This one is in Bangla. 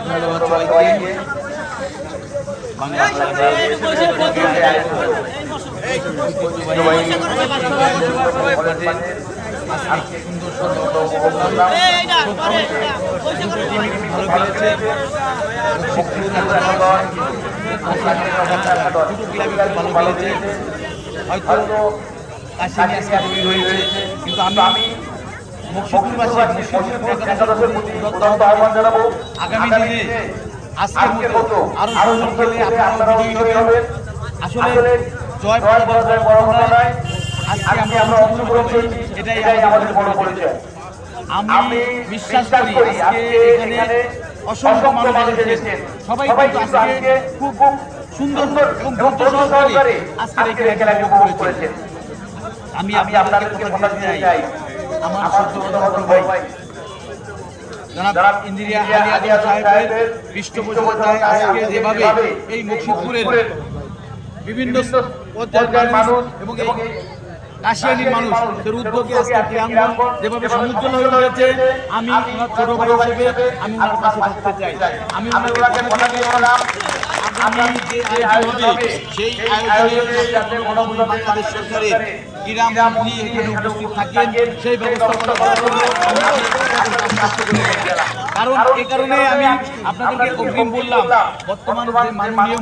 ধন্যবাদ সবাইকে। ভালো খেলেছে, ভালো খেলেছে, হয়তো কাশি হয়েছে, কিন্তু আমি আগামী দিনে আজকের মতো আরো সুন্দর খেলে আপনারা বিজয়ী হবেন। আসলে জয় পরাজয় নয়, আজকে আমরা অংশগ্রহণ করেছি, এটাই আমাদের বড় পরিচয়। আমি বিশ্বাস করি আজকে এখানে অসংখ্য মানুষ এসেছেন, সবাই কিন্তু আজকে খুব সুন্দর এবং ধৈর্য সহকারে আজকের এই খেলা উপভোগ করেছেন। আমি আপনাদেরকে কথা দিতে চাই, আমার শ্রদ্ধেয় ভাই জনাব ইঞ্জিনিয়ার আলী আজম সাহেবের পৃষ্ঠপোষকতায় আজকে যেভাবে এই মুকসিদপুরের বিভিন্ন পর্যায়ের মানুষ এবং কাশিয়ানির মানুষের উদ্যোগে আজকে ক্রীড়াঙ্গন যেভাবে সমুজ্জ্বল হয়ে উঠেছে, আমি ওনার ছোট ভাই হিসেবে আমি ওনার পাশে থাকতে চাই। আমি ওনাকে কথা দিয়ে বললাম, আগামী যে আয়োজন হবে সেই আয়োজনে যাতে বাংলাদেশ সরকারের ক্রীড়ামন্ত্রী এখানে উপস্থিত থাকেন, সেই ব্যবস্থা করা হবে। কারণ এই কারণে আমি আপনাদেরকে অগ্রিম বললাম, বর্তমান যে মাননীয়